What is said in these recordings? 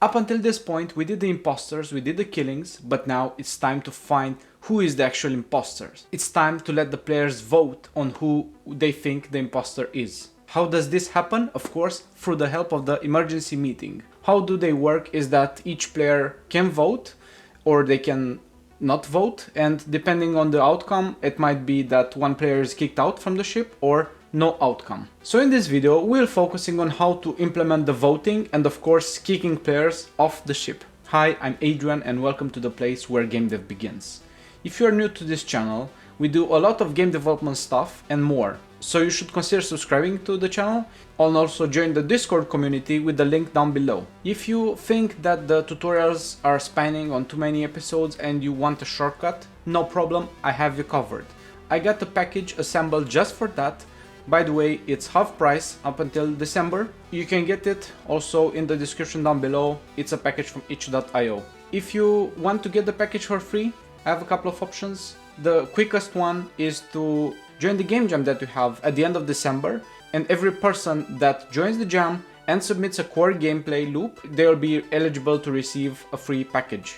Up until this point, we did the imposters, we did the killings, but now it's time to find who is the actual imposters. It's time to let the players vote on who they think the imposter is. How does this happen? Of course, through the help of the emergency meeting. How do they work is that each player can vote, or they can not vote, and depending on the outcome, it might be that one player is kicked out from the ship or no outcome. So in this video, we're focusing on how to implement the voting and of course kicking players off the ship. Hi, I'm Adrian and welcome to the place where game dev begins. If you're new to this channel, we do a lot of game development stuff and more, so you should consider subscribing to the channel and also join the Discord community with the link down below. If you think that the tutorials are spanning on too many episodes and you want a shortcut, no problem, I have you covered. I got a package assembled just for that. By the way, it's half price up until December. You can get it also in the description down below. It's a package from itch.io. If you want to get the package for free, I have a couple of options. The quickest one is to join the game jam that you have at the end of December, and every person that joins the jam and submits a core gameplay loop, they will be eligible to receive a free package.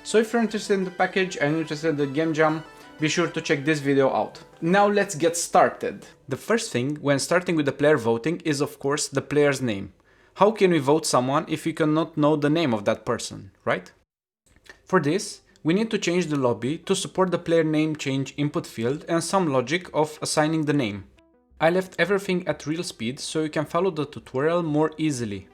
So if you're interested in the package and interested in the game jam, be sure to check this video out. Now let's get started. The first thing when starting with the player voting is of course the player's name. How can we vote someone if we cannot know the name of that person, right? For this, we need to change the lobby to support the player name change input field and some logic of assigning the name. I left everything at real speed so you can follow the tutorial more easily.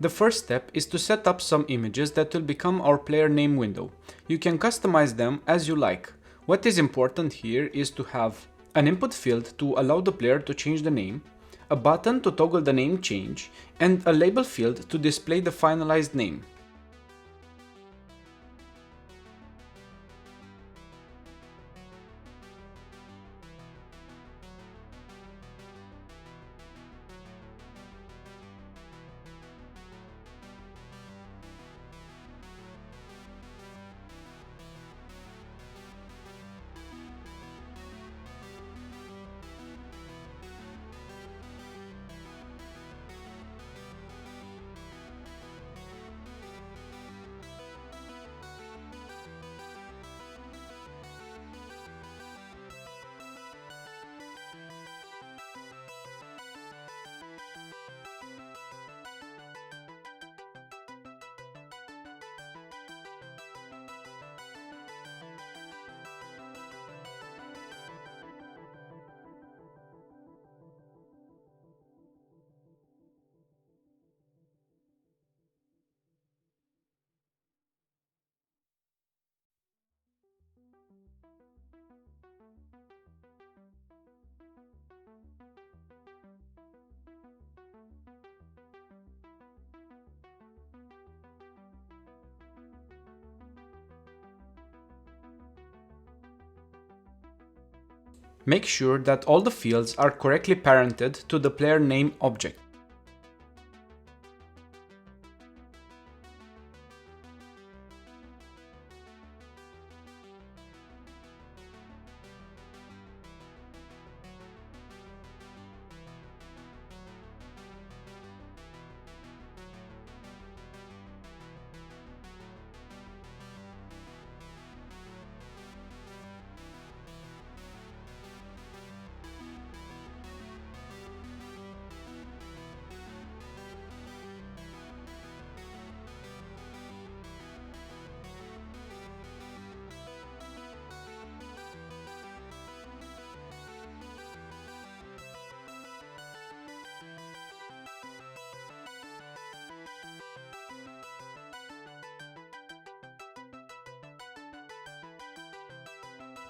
The first step is to set up some images that will become our player name window. You can customize them as you like. What is important here is to have an input field to allow the player to change the name, a button to toggle the name change, and a label field to display the finalized name. Make sure that all the fields are correctly parented to the player name object.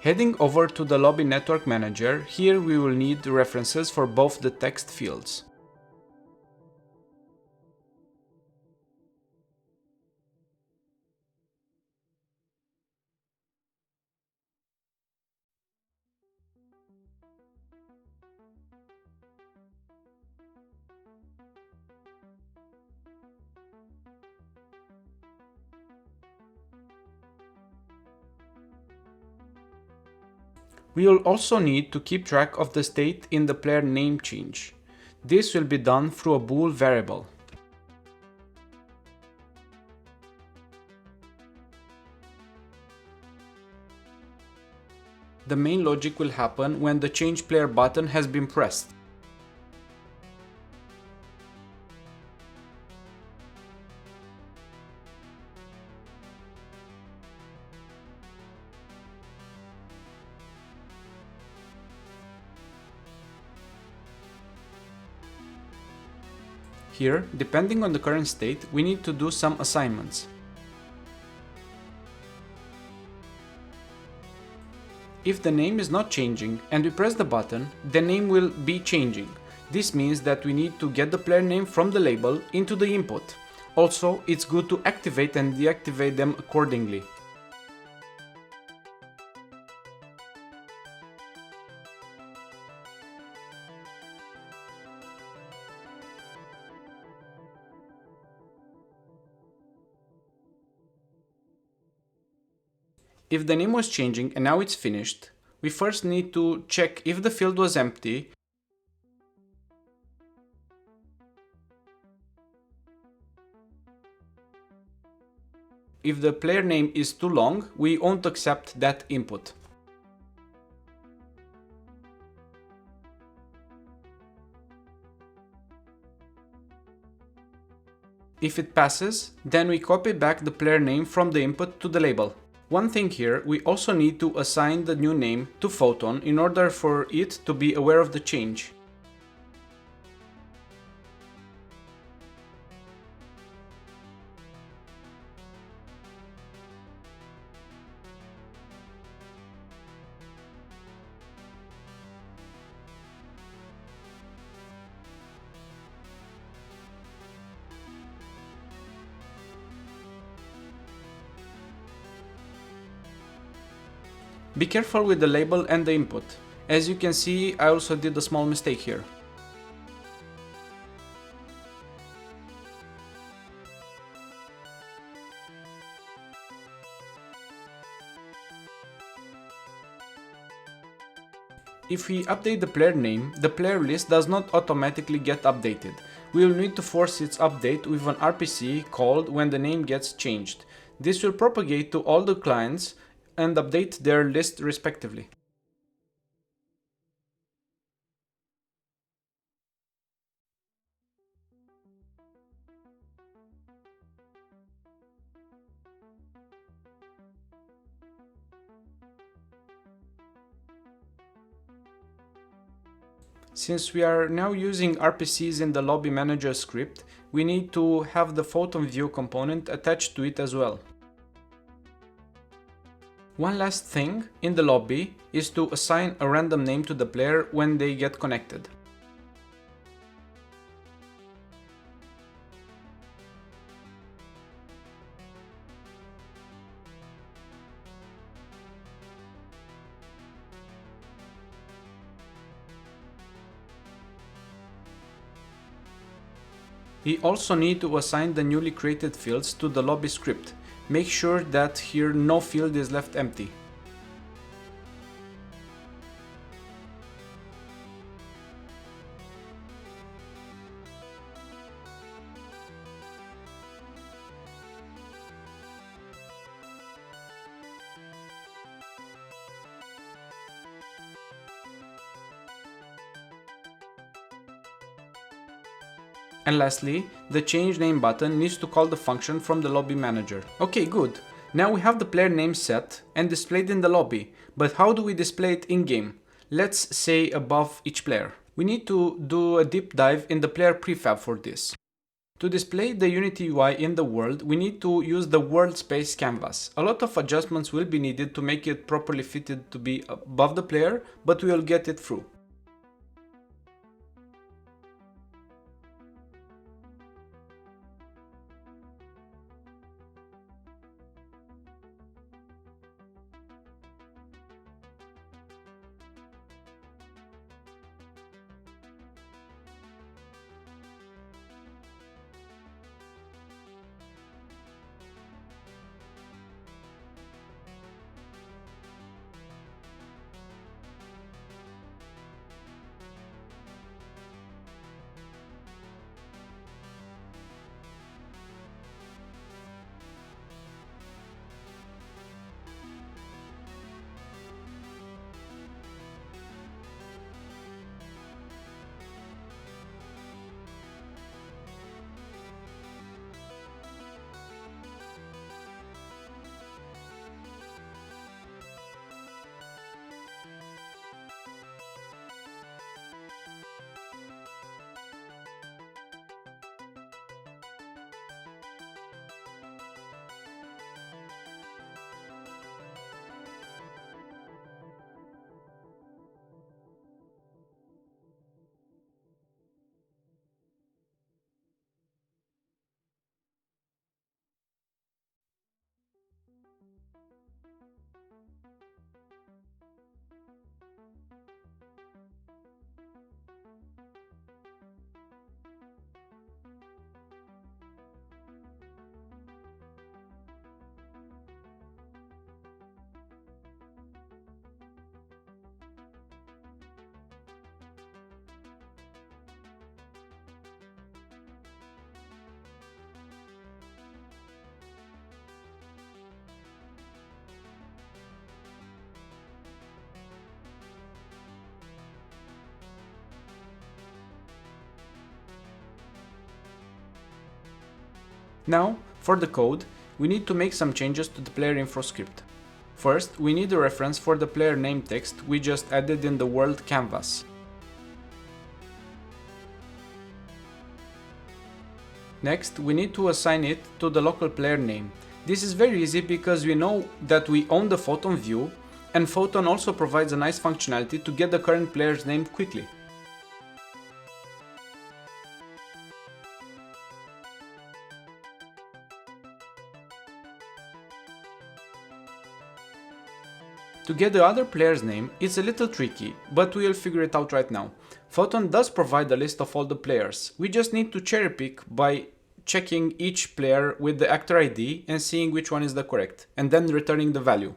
Heading over to the Lobby Network Manager, here we will need the references for both the text fields. We will also need to keep track of the state in the player name change. This will be done through a bool variable. The main logic will happen when the change player button has been pressed. Here, depending on the current state, we need to do some assignments. If the name is not changing and we press the button, the name will be changing. This means that we need to get the player name from the label into the input. Also, it's good to activate and deactivate them accordingly. If the name was changing and now it's finished, we first need to check if the field was empty. If the player name is too long, we won't accept that input. If it passes, then we copy back the player name from the input to the label. One thing here, we also need to assign the new name to Photon in order for it to be aware of the change. Be careful with the label and the input. As you can see, I also did a small mistake here. If we update the player name, the player list does not automatically get updated. We will need to force its update with an RPC called when the name gets changed. This will propagate to all the clients and update their list respectively. Since we are now using RPCs in the lobby manager script, we need to have the photon view component attached to it as well. One last thing in the lobby is to assign a random name to the player when they get connected. We also need to assign the newly created fields to the lobby script. Make sure that here no field is left empty. And lastly, the change name button needs to call the function from the lobby manager. Okay, good. Now we have the player name set and displayed in the lobby, but how do we display it in-game? Let's say above each player. We need to do a deep dive in the player prefab for this. To display the Unity UI in the world, we need to use the world space canvas. A lot of adjustments will be needed to make it properly fitted to be above the player, but we will get it through. Now, for the code, we need to make some changes to the player info script. First, we need a reference for the player name text we just added in the world canvas. Next, we need to assign it to the local player name. This is very easy because we know that we own the Photon view, and Photon also provides a nice functionality to get the current player's name quickly. To get the other player's name, it's a little tricky, but we'll figure it out right now. Photon does provide a list of all the players. We just need to cherry pick by checking each player with the actor ID and seeing which one is the correct, and then returning the value.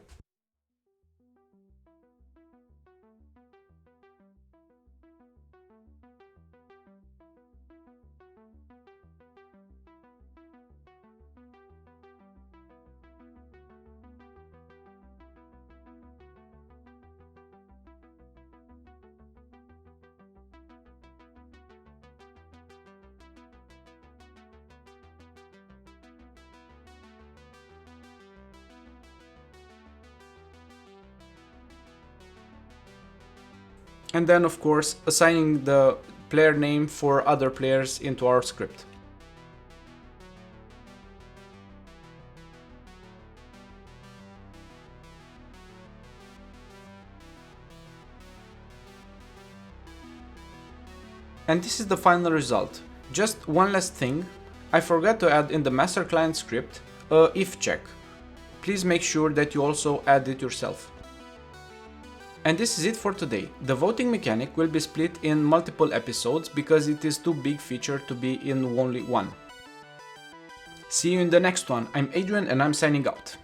And then, of course, assigning the player name for other players into our script. And this is the final result. Just one last thing, I forgot to add in the master client script a if check. Please make sure that you also add it yourself. And this is it for today. The voting mechanic will be split in multiple episodes because it is too big feature to be in only one. See you in the next one. I'm Adrian and I'm signing out.